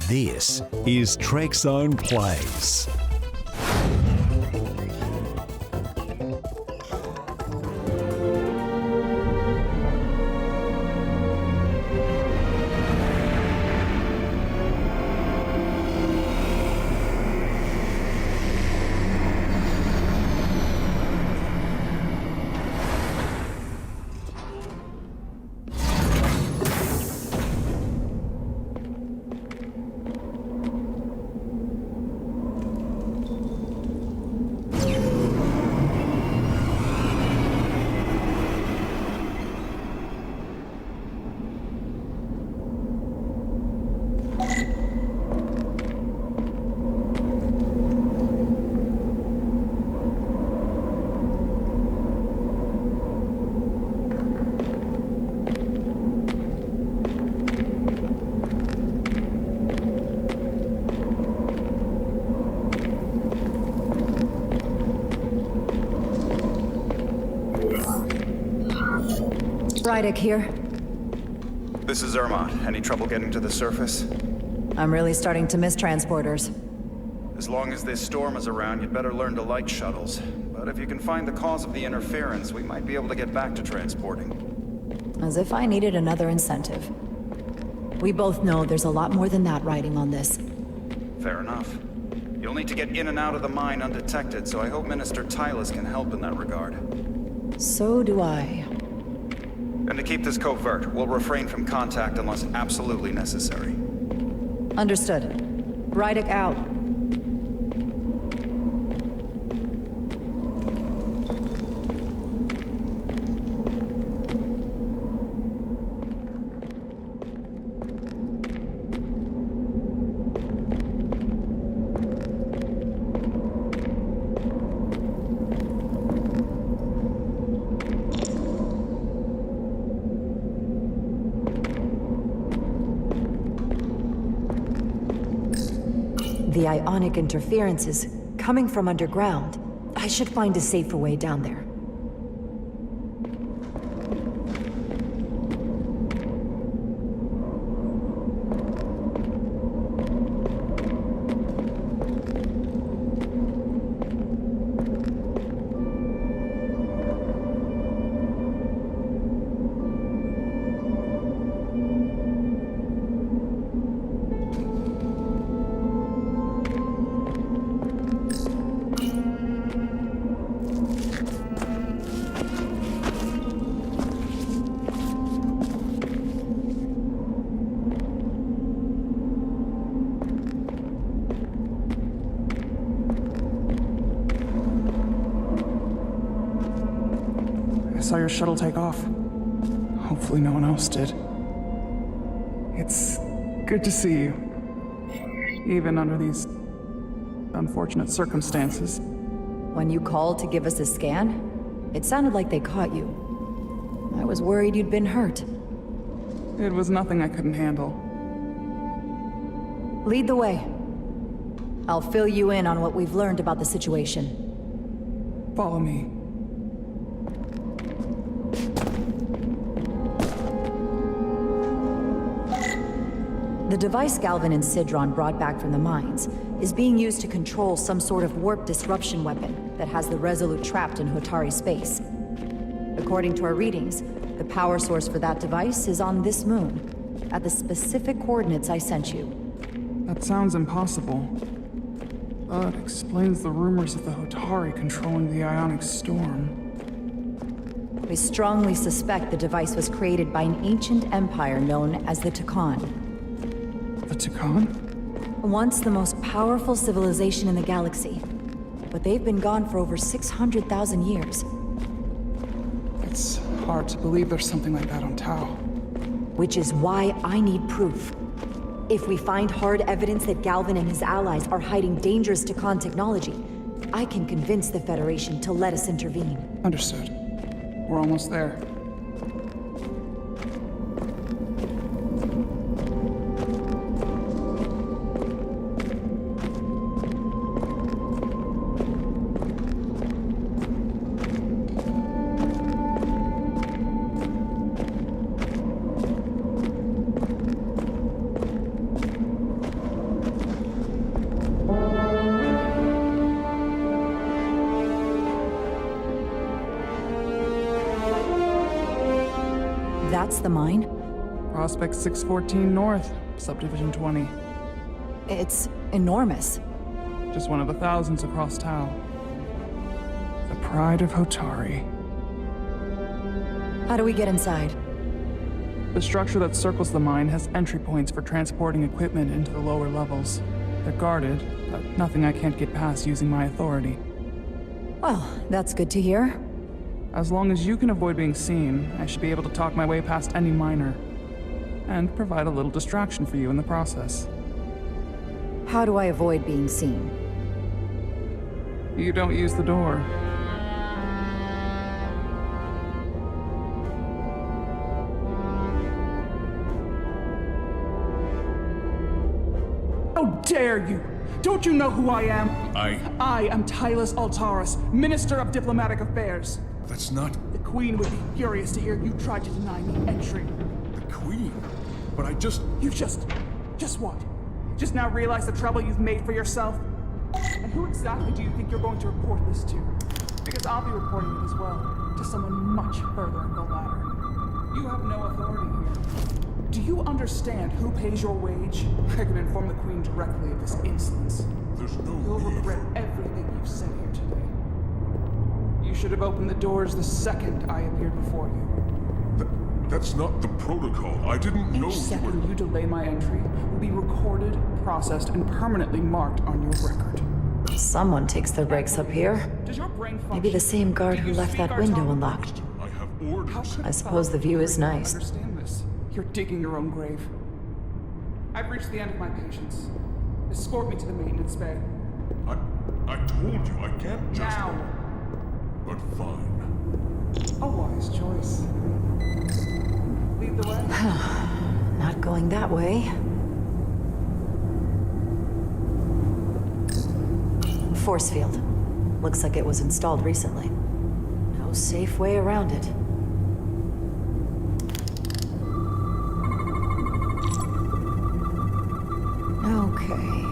This is Trekzone Plays. Rydek here. This is Irma. Any trouble getting to the surface? I'm really starting to miss transporters. As long as this storm is around, you'd better learn to like shuttles. But if you can find the cause of the interference, we might be able to get back to transporting. As if I needed another incentive. We both know there's a lot more than that riding on this. Fair enough. You'll need to get in and out of the mine undetected, so I hope Minister Tylas can help in that regard. So do I. And to keep this covert, we'll refrain from contact unless absolutely necessary. Understood. Rydek out. The ionic interference is coming from underground. I should find a safer way down there. I saw your shuttle take off. Hopefully no one else did. It's good to see you. Even under these unfortunate circumstances. When you called to give us a scan, it sounded like they caught you. I was worried you'd been hurt. It was nothing I couldn't handle. Lead the way. I'll fill you in on what we've learned about the situation. Follow me. The device Galvin and Sidron brought back from the mines is being used to control some sort of warp disruption weapon that has the Resolute trapped in Hotari space. According to our readings, the power source for that device is on this moon, at the specific coordinates I sent you. That sounds impossible. That explains the rumors of the Hotari controlling the ionic storm. We strongly suspect the device was created by an ancient empire known as the Trekzone. The Trekzone? Once the most powerful civilization in the galaxy, but they've been gone for over 600,000 years. It's hard to believe there's something like that on Tau. Which is why I need proof. If we find hard evidence that Galvin and his allies are hiding dangerous Trekzone technology, I can convince the Federation to let us intervene. Understood. We're almost there. What's the mine? Prospect 614 North, Subdivision 20. It's enormous. Just one of the thousands across Tau. The pride of Hotari. How do we get inside? The structure that circles the mine has entry points for transporting equipment into the lower levels. They're guarded, but nothing I can't get past using my authority. Well, that's good to hear. As long as you can avoid being seen, I should be able to talk my way past any miner. And provide a little distraction for you in the process. How do I avoid being seen? You don't use the door. How dare you! Don't you know who I am? I am Tylas Altaris, Minister of Diplomatic Affairs. That's not The Queen would be furious to hear you tried to deny me entry. the Queen. But I just... You just what? Just now realize the trouble you've made for yourself? And who exactly do you think you're going to report this to? Because I'll be reporting it as well, to someone much further in the ladder. You have no authority here. Do you understand who pays your wage? I can inform the Queen directly of this insolence. There's no You'll need. regret everything you've said here today. You should have opened the doors the second I appeared before you. That's not the protocol. I didn't know Each you second were... you delay my entry will be recorded, processed, and permanently marked on your record. Someone takes their breaks up here. Does your brain function? Maybe the same guard Do who you left speak that our window tongue? unlocked. I have How orders. could I a suppose fellow the view is Hotari nice. Understand this. You're digging your own grave. I've reached the end of my patience. Escort me to the maintenance bay. I told you, I can't just... Now. But fine. A wise choice. Lead the way. Not going that way. Force field. Looks like it was installed recently. No safe way around it. Okay.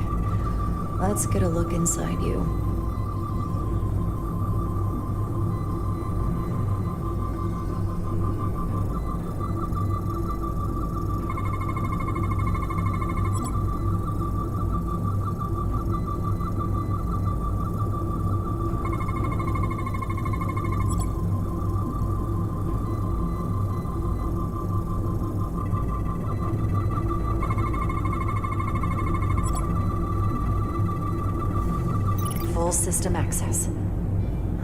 Let's get a look inside you. Full system access.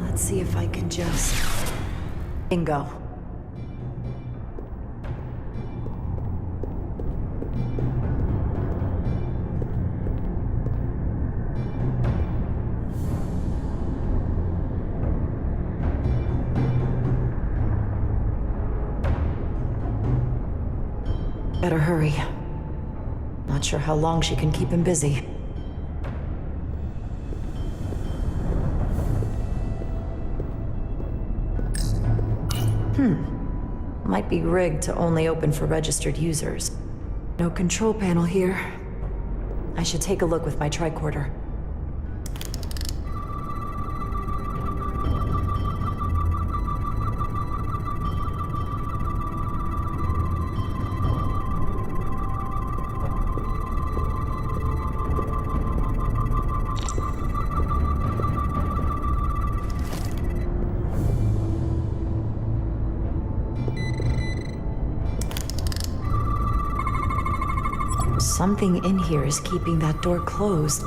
Let's see if I can just... Bingo. Better hurry. Not sure how long she can keep him busy. Might be rigged to only open for registered users. No control panel here. I should take a look with my tricorder. Something in here is keeping that door closed.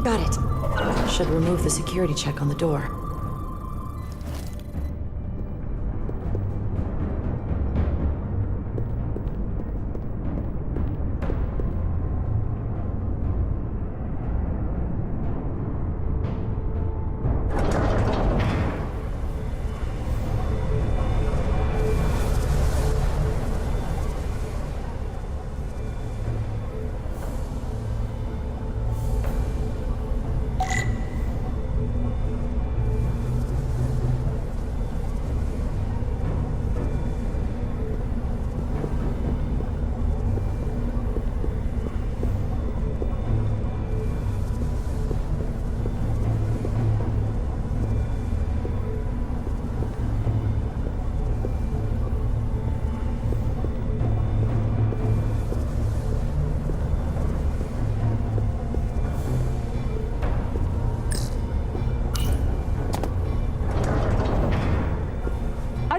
Got it. Should remove the security check on the door.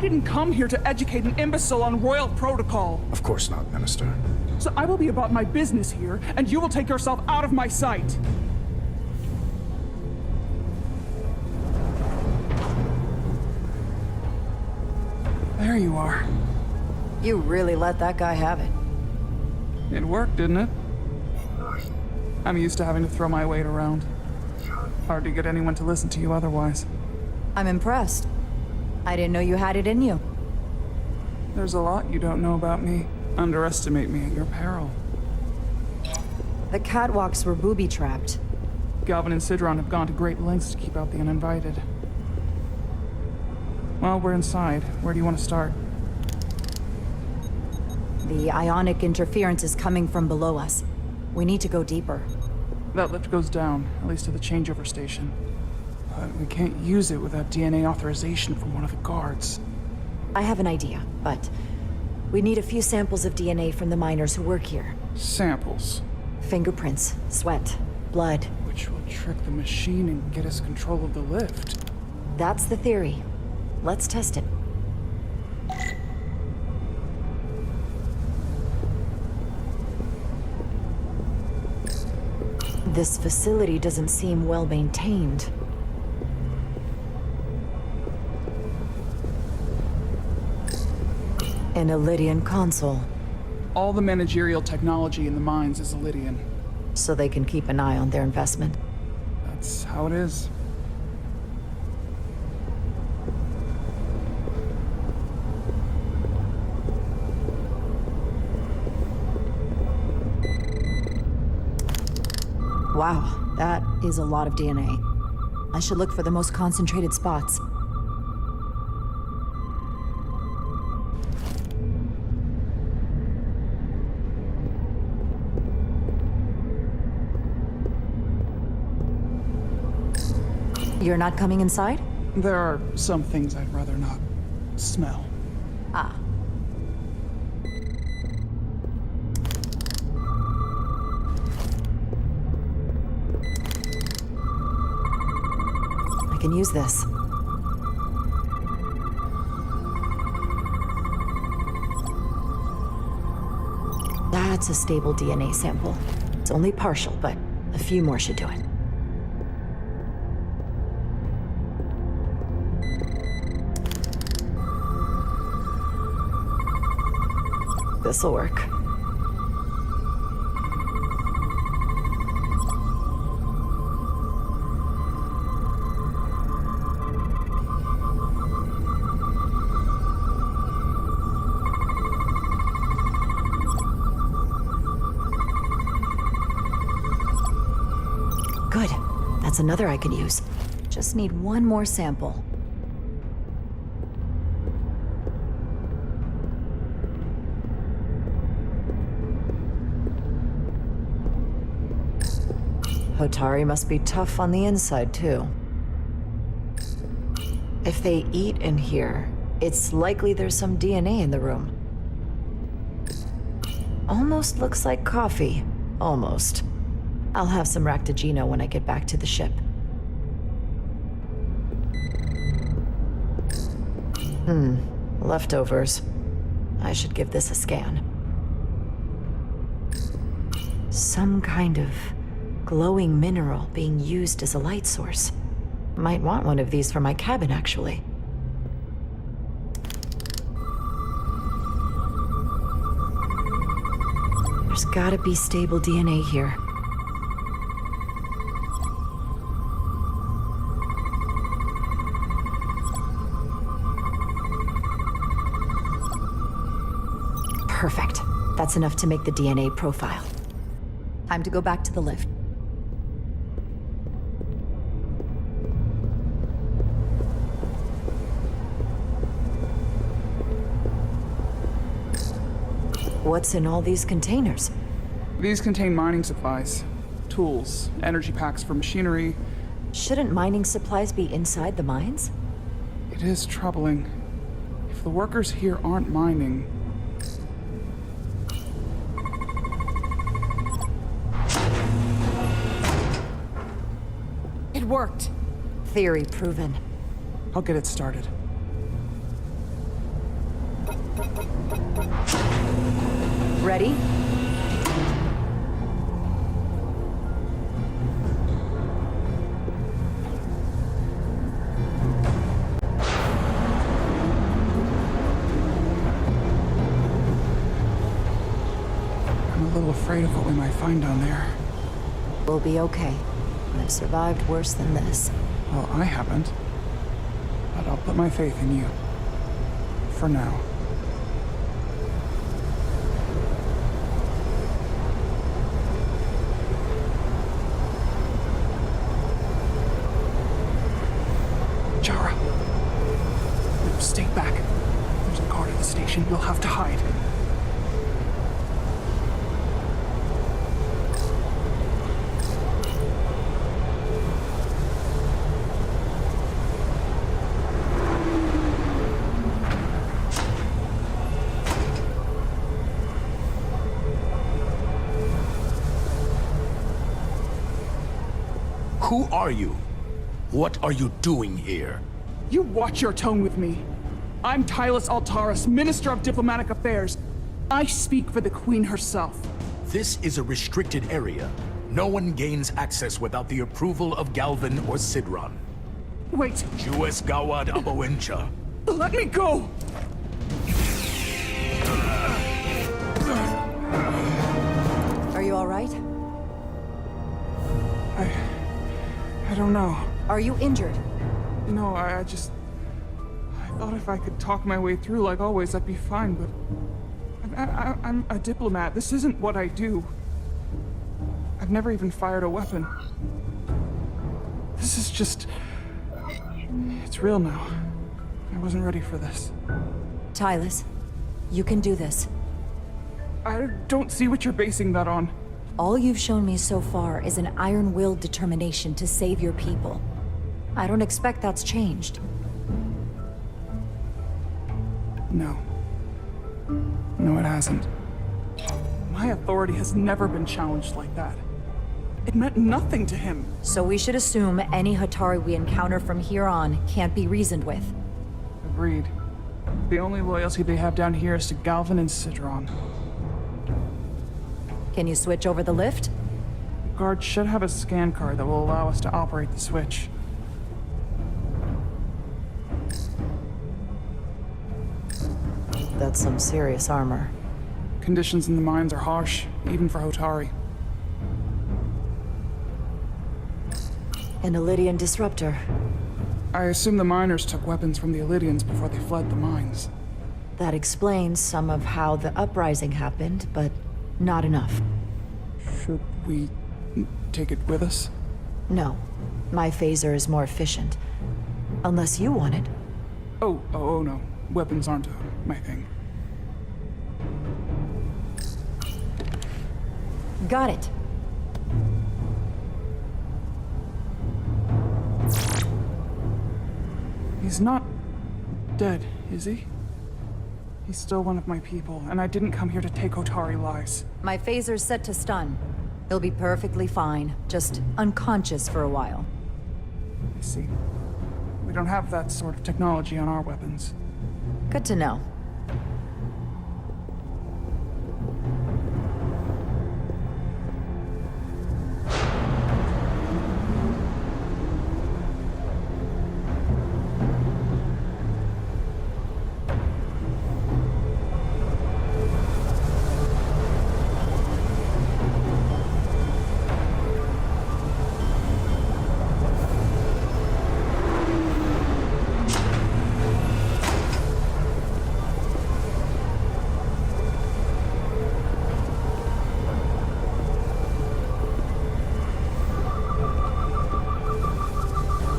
didn't come here to educate an imbecile on royal protocol. Of course not, Minister. So I will be about my business here, and you will take yourself out of my sight. There you are. You really let that guy have it. It worked, didn't it? I'm used to having to throw my weight around. Hard to get anyone to listen to you otherwise. I'm impressed. I didn't know you had it in you. There's a lot you don't know about me. Underestimate me at your peril. The catwalks were booby-trapped. Galvin and Sidron have gone to great lengths to keep out the uninvited. Well, we're inside. Where do you want to start? The ionic interference is coming from below us. We need to go deeper. That lift goes down, at least to the changeover station. But we can't use it without DNA authorization from one of the guards. I have an idea, but we need a few samples of DNA from the miners who work here. Samples. Fingerprints, sweat, blood. Which will trick the machine and get us control of the lift. That's the theory. Let's test it. This facility doesn't seem well maintained. An Elydian console, All the managerial technology in the mines is Elydian. so they can keep an eye on their investment. That's how it is. Wow, that is a lot of DNA. I should look for the most concentrated spots. You're not coming inside? There are some things I'd rather not smell. Ah. I can use this. That's a stable DNA sample. It's only partial, but a few more should do it. This'll work. Good. That's another I can use. Just need one more sample. Hotari must be tough on the inside, too. If they eat in here, it's likely there's some DNA in the room. Almost looks like coffee. Almost. I'll have some Ractigino when I get back to the ship. Leftovers. I should give this a scan. Some kind of glowing mineral being used as a light source. Might want one of these for my cabin, actually. There's gotta be stable DNA here. Perfect. That's enough to make the DNA profile. Time to go back to the lift. What's in all these containers? These contain mining supplies, tools, energy packs for machinery. Shouldn't mining supplies be inside the mines? It is troubling. If the workers here aren't mining... It worked. Theory proven. I'll get it started. Ready? I'm a little afraid of what we might find down there. We'll be okay. I've survived worse than this. Well, I haven't. But I'll put my faith in you. For now. Jara. No, stay back. There's a guard at the station. You'll have to hide. Who are you? What are you doing here? You watch your tone with me. I'm Tylas Altaris, Minister of Diplomatic Affairs. I speak for the Queen herself. This is a restricted area. No one gains access without the approval of Galvin or Sidron. Wait, Jues Gawad Abowincha. let me go! Are you all right? I don't know. Are you injured? No, I thought if I could talk my way through like always, I'd be fine, but... I'm a diplomat. This isn't what I do. I've never even fired a weapon. This is just... It's real now. I wasn't ready for this. Tylas, you can do this. I don't see what you're basing that on. All you've shown me so far is an iron-willed determination to save your people. I don't expect that's changed. No. No, it hasn't. My authority has never been challenged like that. It meant nothing to him. So we should assume any Hotari we encounter from here on can't be reasoned with. Agreed. The only loyalty they have down here is to Galvin and Sidron. Can you switch over the lift? Guard should have a scan card that will allow us to operate the switch. That's some serious armor. Conditions in the mines are harsh, even for Hotari. An Illydian disruptor. I assume the miners took weapons from the Illydians before they fled the mines. That explains some of how the uprising happened, but not enough. Should we take it with us? No. My phaser is more efficient. Unless you want it. Oh no. Weapons aren't my thing. Got it. He's not dead, is he? He's still one of my people, and I didn't come here to take Hotari lives. My phaser's set to stun. He'll be perfectly fine, just unconscious for a while. I see. We don't have that sort of technology on our weapons. Good to know.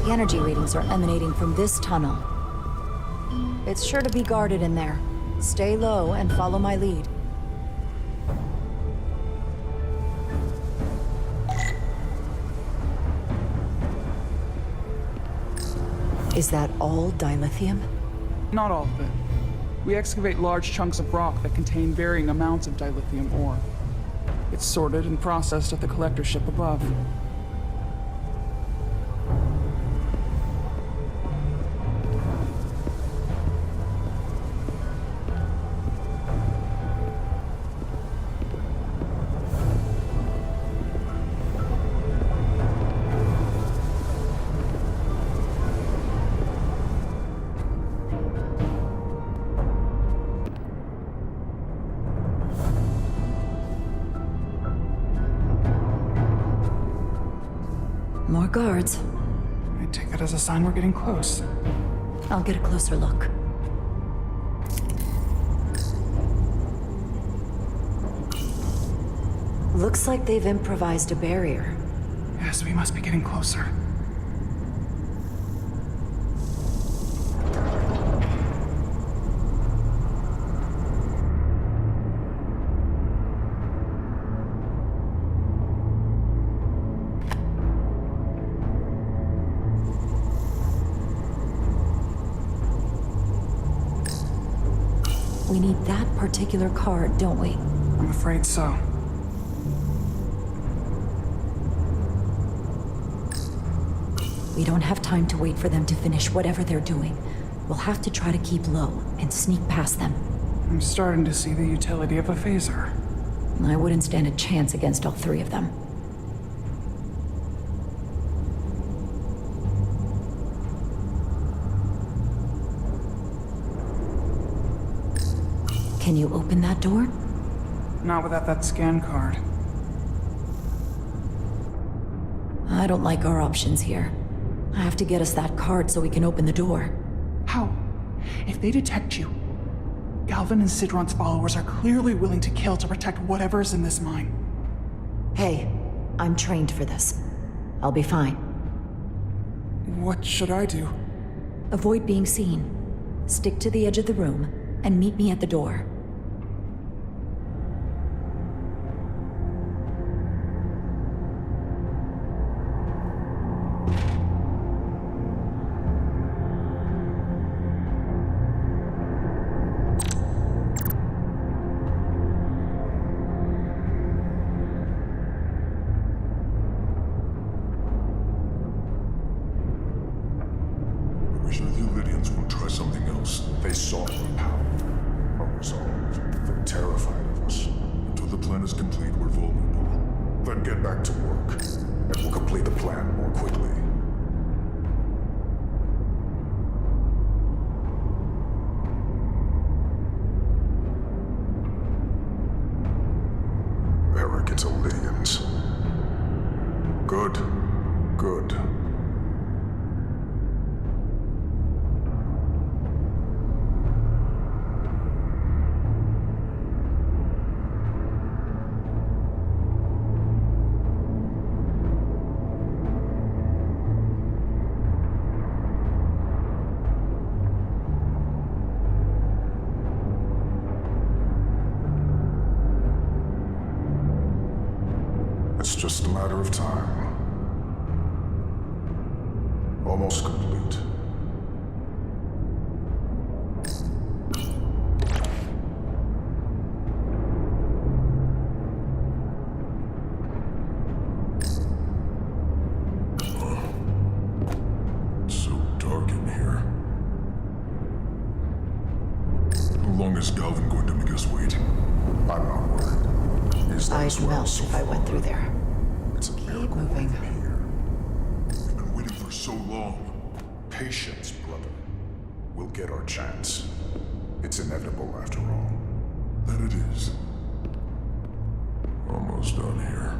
The energy readings are emanating from this tunnel. It's sure to be guarded in there. Stay low and follow my lead. Is that all dilithium? Not all of it. We excavate large chunks of rock that contain varying amounts of dilithium ore. It's sorted and processed at the collector ship above. More guards. I take that as a sign we're getting close. I'll get a closer look. Looks like they've improvised a barrier. Yes, we must be getting closer. We need that particular card, don't we? I'm afraid so. We don't have time to wait for them to finish whatever they're doing. We'll have to try to keep low and sneak past them. I'm starting to see the utility of a phaser. I wouldn't stand a chance against all three of them. Can you open that door? Not without that scan card. I don't like our options here. I have to get us that card so we can open the door. How? If they detect you, Galvin and Sidron's followers are clearly willing to kill to protect whatever's in this mine. Hey, I'm trained for this. I'll be fine. What should I do? Avoid being seen. Stick to the edge of the room and meet me at the door. They saw our power, our resolve. They're terrified of us. Until the plan is complete, we're vulnerable. Then get back to work, and we'll complete the plan more quickly. Arrogant Illyrians. Good. Good. It's just a matter of time. Almost complete. It's so dark in here. How long is Galvin going to make us wait? I'm not worried. He's done I'd as well melt so if I went far. through there. It's a miracle moving. we're even here. We've been waiting for so long. Patience, brother. We'll get our chance. It's inevitable after all. That it is. Almost done here.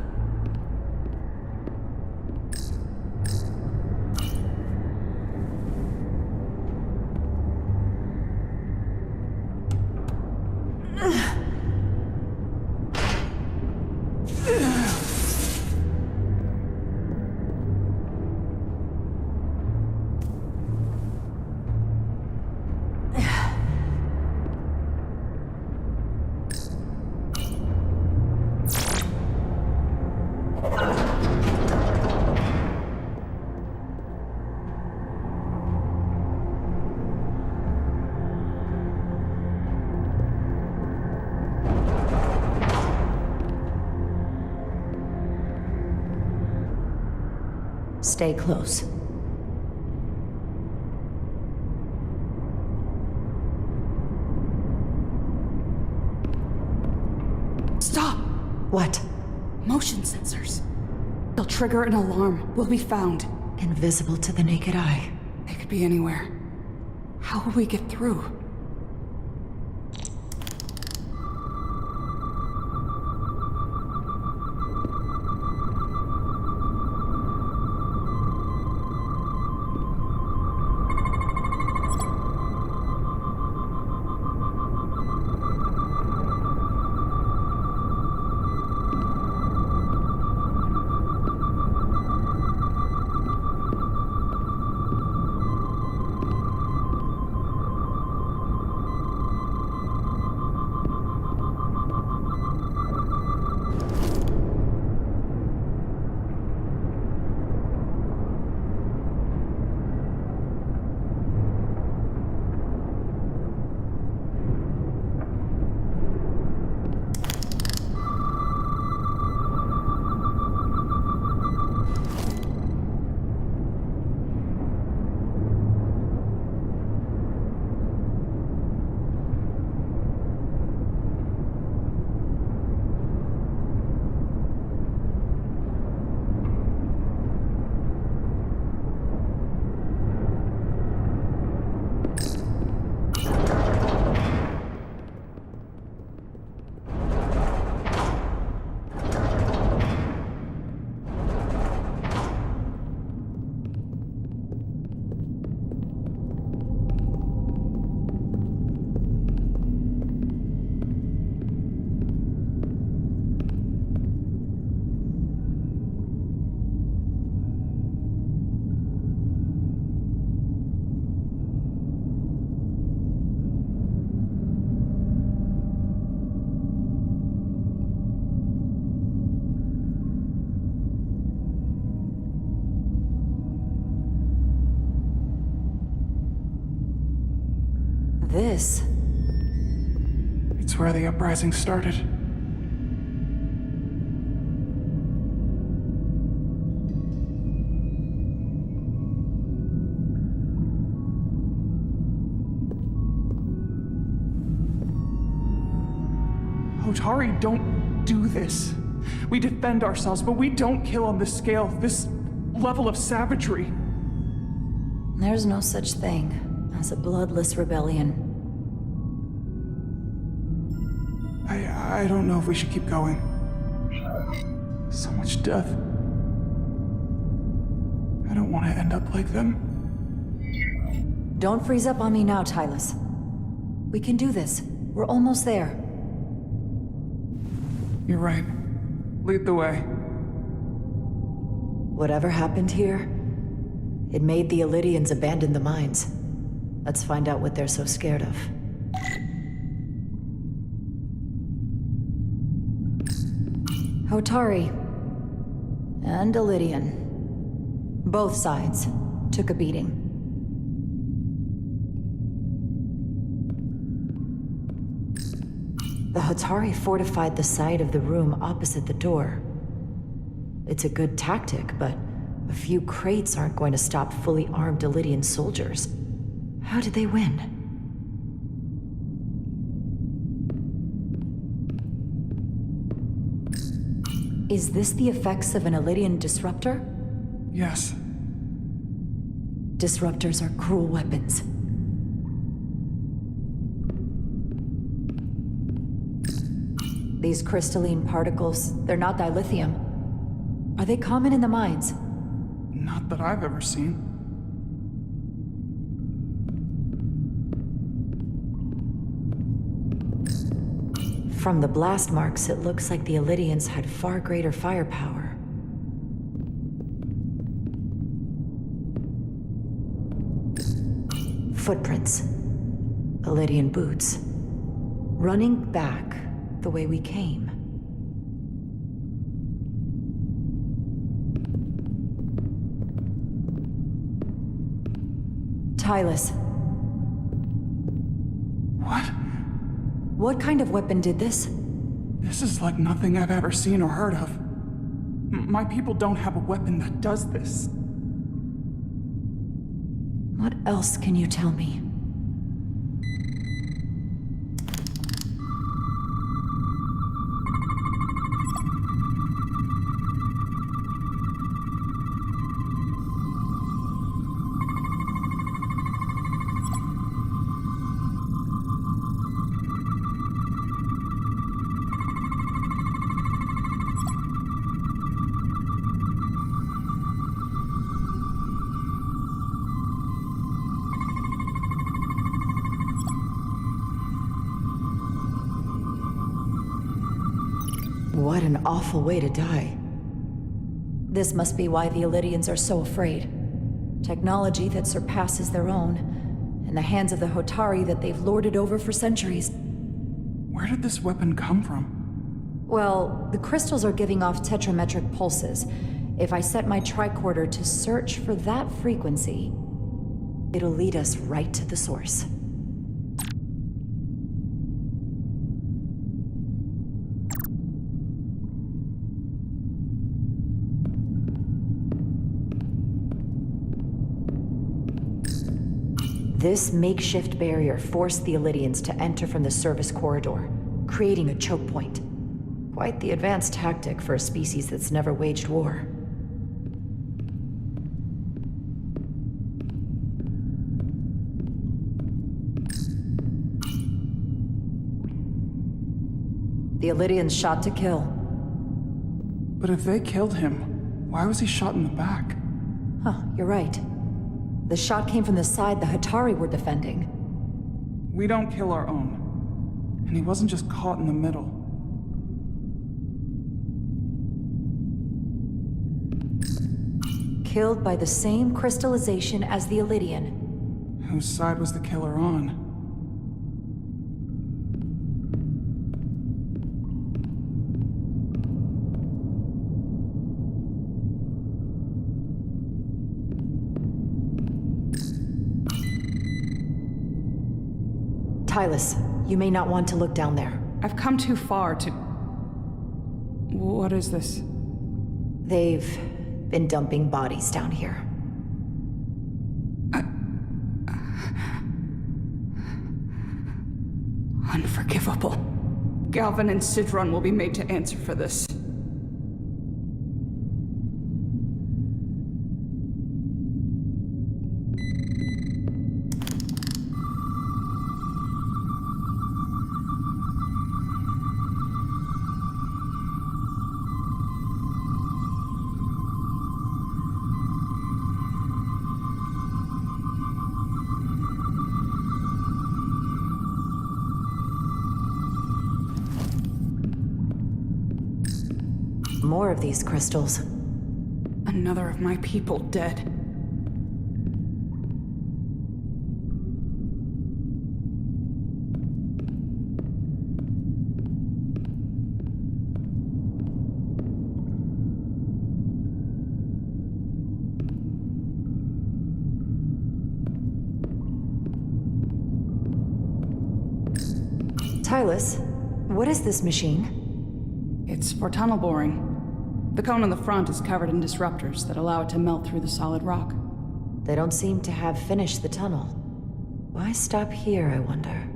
Stay close. Stop! What? Motion sensors. They'll trigger an alarm. We'll be found. Invisible to the naked eye. They could be anywhere. How will we get through? This? It's where the uprising started. Hotari don't do this. We defend ourselves, but we don't kill on this scale, this level of savagery. There's no such thing as a bloodless rebellion. I don't know if we should keep going. So much death. I don't want to end up like them. Don't freeze up on me now, Tylas. We can do this. We're almost there. You're right. Lead the way. Whatever happened here, it made the Illydians abandon the mines. Let's find out what they're so scared of. Hotari and Illydian. Both sides took a beating. The Hotari fortified the side of the room opposite the door. It's a good tactic, but a few crates aren't going to stop fully armed Illydian soldiers. How did they win? Is this the effects of an Illydian disruptor? Yes. Disruptors are cruel weapons. These crystalline particles, they're not dilithium. Are they common in the mines? Not that I've ever seen. From the blast marks, it looks like the Illydians had far greater firepower. Footprints. Illydian boots. Running back the way we came. Tylas. What? What kind of weapon did this? This is like nothing I've ever seen or heard of. My people don't have a weapon that does this. What else can you tell me? What an awful way to die. This must be why the Illydians are so afraid. Technology that surpasses their own, in the hands of the Hotari that they've lorded over for centuries. Where did this weapon come from? Well, the crystals are giving off tetrametric pulses. If I set my tricorder to search for that frequency, it'll lead us right to the source. This makeshift barrier forced the Illydians to enter from the service corridor, creating a choke point. Quite the advanced tactic for a species that's never waged war. The Illydians shot to kill. But if they killed him, why was he shot in the back? Huh, you're right. The shot came from the side the Hotari were defending. We don't kill our own. And he wasn't just caught in the middle. Killed by the same crystallization as the Illydian. Whose side was the killer on? Tylas, you may not want to look down there. I've come too far to... What is this? They've been dumping bodies down here. Unforgivable. Galvin and Sidron will be made to answer for this. More of these crystals. Another of my people dead. Tylas, what is this machine? It's for tunnel boring. The cone on the front is covered in disruptors that allow it to melt through the solid rock. They don't seem to have finished the tunnel. Why stop here, I wonder?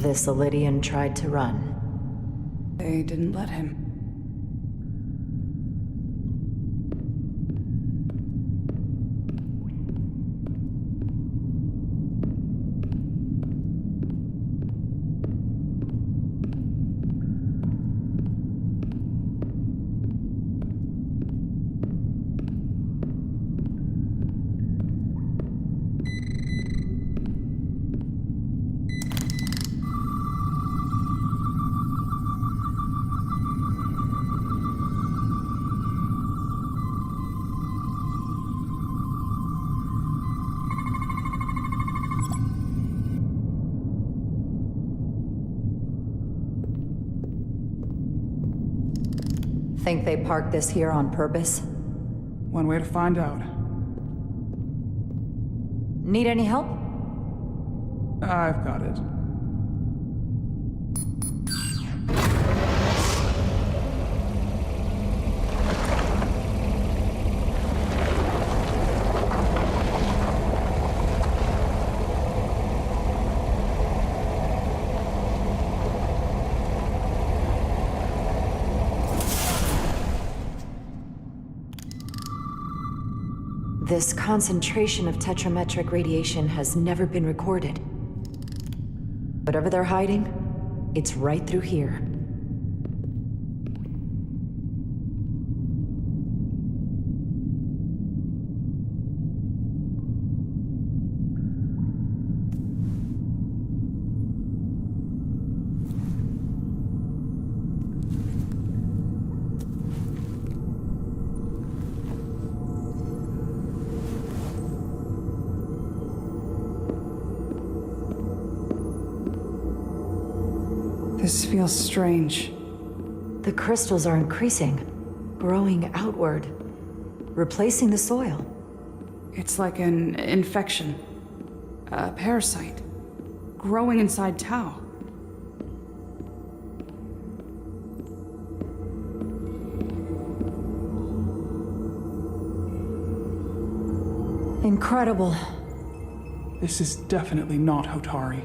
This Elydian tried to run. They didn't let him. Think they parked this here on purpose? One way to find out. Need any help? I've got it. This concentration of tetrametric radiation has never been recorded. Whatever they're hiding, it's right through here. This feels strange. The crystals are increasing, growing outward, replacing the soil. It's like an infection. A parasite. Growing inside Tau. Incredible. This is definitely not Hotari.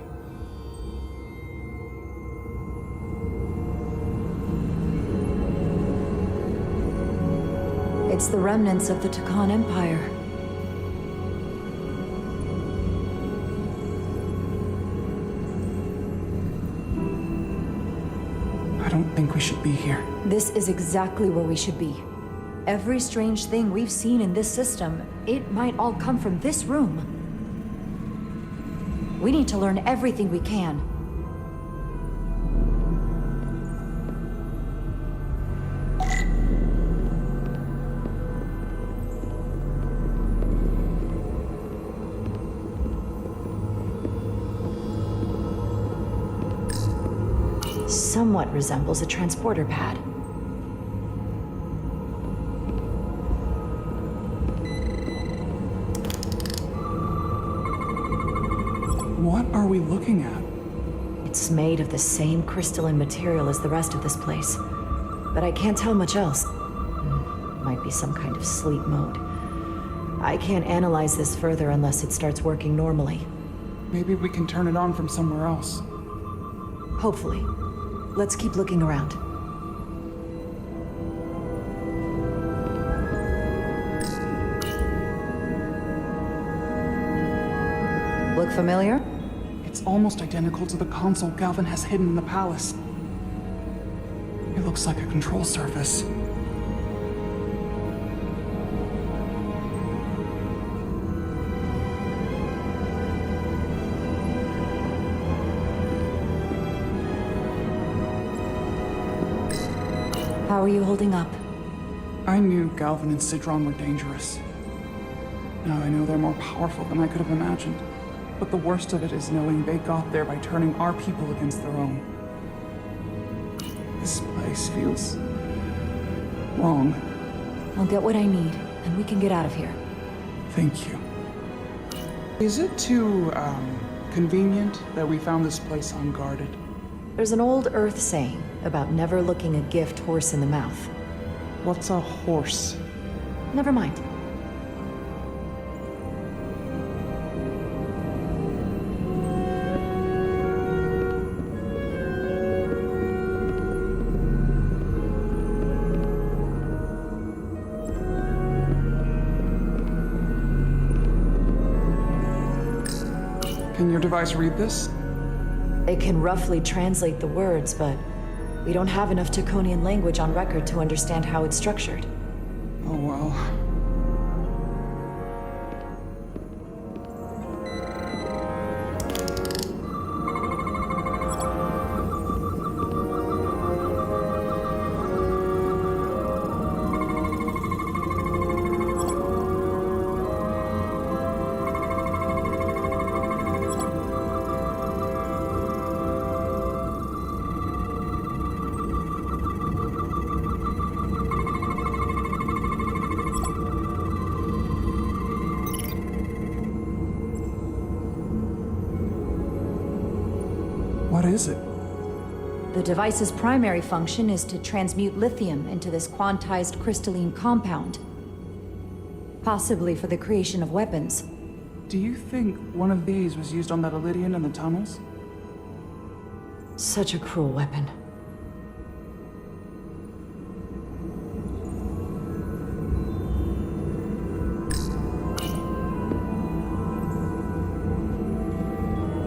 It's the remnants of the Takan Empire. I don't think we should be here. This is exactly where we should be. Every strange thing we've seen in this system, it might all come from this room. We need to learn everything we can. somewhat resembles a transporter pad. What are we looking at? It's made of the same crystalline material as the rest of this place, but I can't tell much else. Might be some kind of sleep mode. I can't analyze this further unless it starts working normally. Maybe we can turn it on from somewhere else. Hopefully. Let's keep looking around. Look familiar? It's almost identical to the console Galvin has hidden in the palace. It looks like a control surface. How are you holding up? I knew Galvin and Sidron were dangerous. Now I know they're more powerful than I could have imagined. But the worst of it is knowing they got there by turning our people against their own. This place feels wrong. I'll get what I need, and we can get out of here. Thank you. Is it too, convenient that we found this place unguarded? There's an old Earth saying about never looking a gift horse in the mouth. What's a horse? Never mind. Can your device read this? It can roughly translate the words, but we don't have enough Taconian language on record to understand how it's structured. Oh well. What is it? The device's primary function is to transmute lithium into this quantized crystalline compound. Possibly for the creation of weapons. Do you think one of these was used on that Elydian in the tunnels? Such a cruel weapon.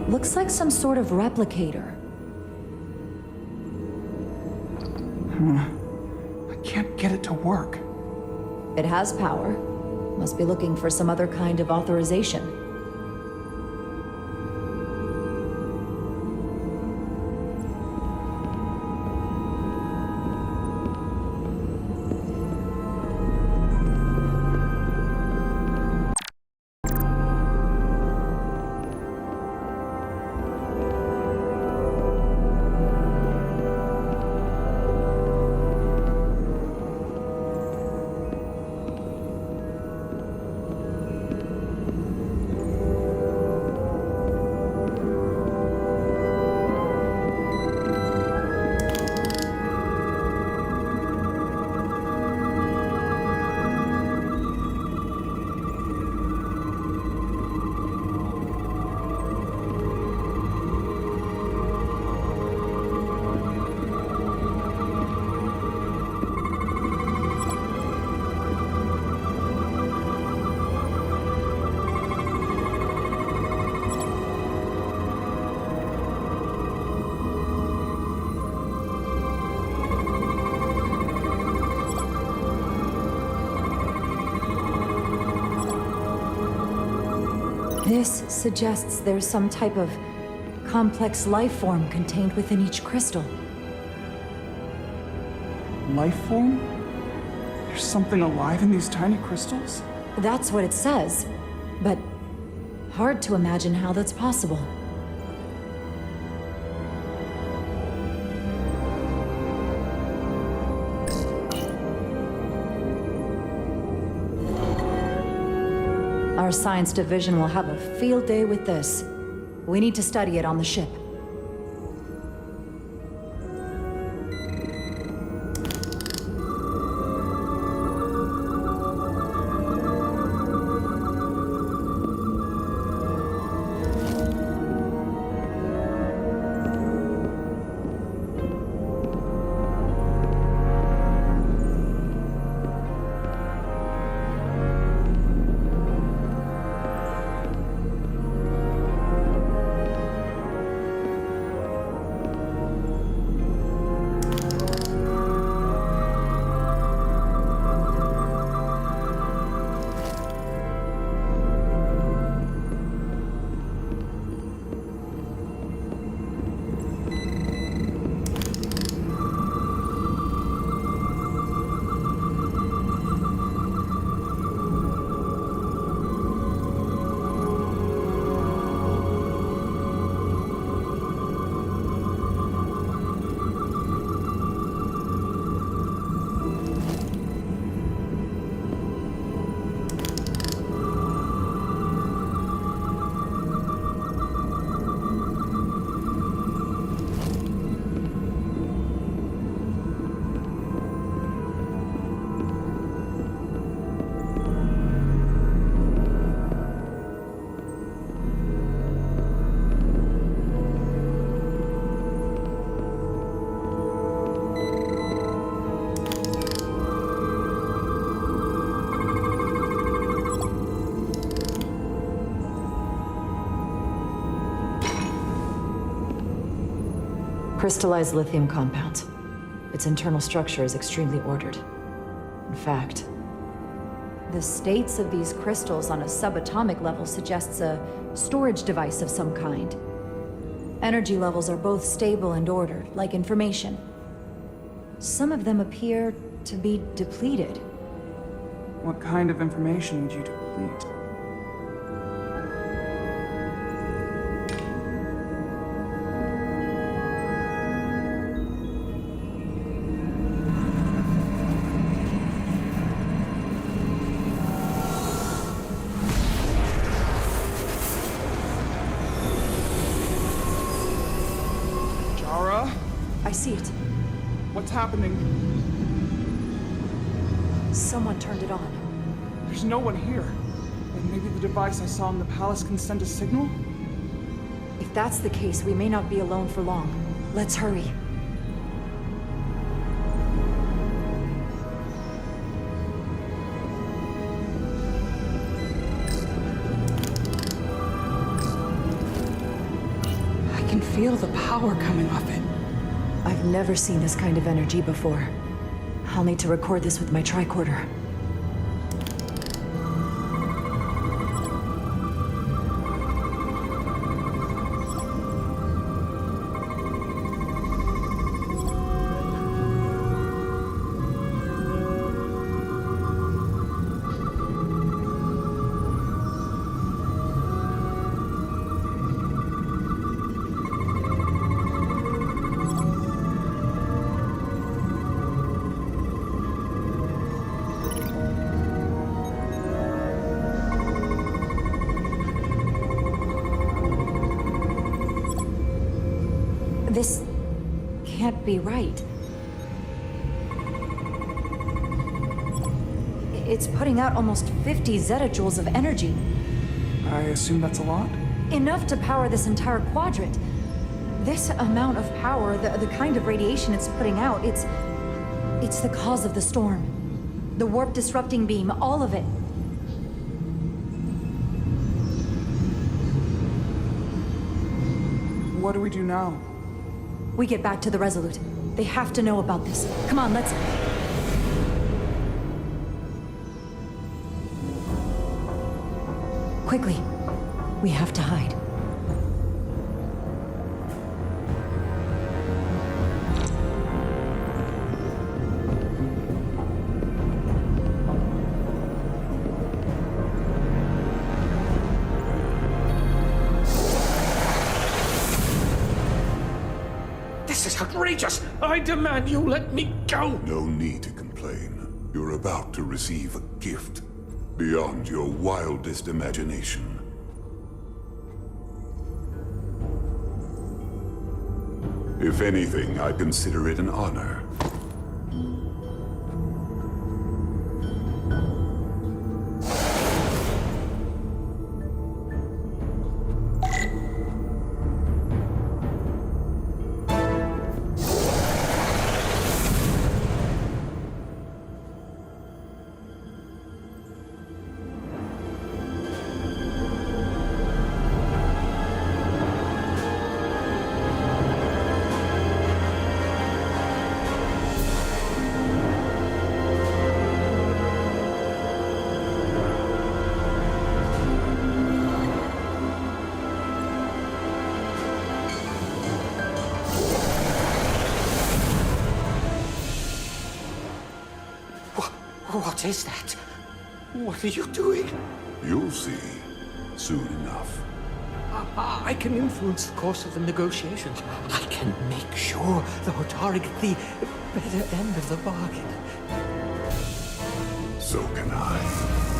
Looks like some sort of replicator. I can't get it to work. It has power. Must be looking for some other kind of authorization. This suggests there's some type of complex life form contained within each crystal. Life form? There's something alive in these tiny crystals? That's what it says, but hard to imagine how that's possible. Our science division will have a field day with this. We need to study it on the ship. Crystallized lithium compound. Its internal structure is extremely ordered. In fact, the states of these crystals on a subatomic level suggests a storage device of some kind. Energy levels are both stable and ordered, like information. Some of them appear to be depleted. What kind of information would you deplete? I see it. What's happening? Someone turned it on. There's no one here. And maybe the device I saw in the palace can send a signal? If that's the case, we may not be alone for long. Let's hurry. I can feel the power coming off it. I've never seen this kind of energy before. I'll need to record this with my tricorder. This can't be right. It's putting out almost 50 zettajoules of energy. I assume that's a lot? Enough to power this entire quadrant. This amount of power, the kind of radiation it's putting out, it's the cause of the storm. The warp disrupting beam, all of it. What do we do now? We get back to the Resolute. They have to know about this. Come on, let's... Quickly. We have to hide. This is outrageous! I demand you let me go! No need to complain. You're about to receive a gift. beyond your wildest imagination. If anything, I consider it an honor. What is that? What are you doing? You'll see soon enough. I can influence the course of the negotiations. I can make sure the Hotari get the better end of the bargain. So can I.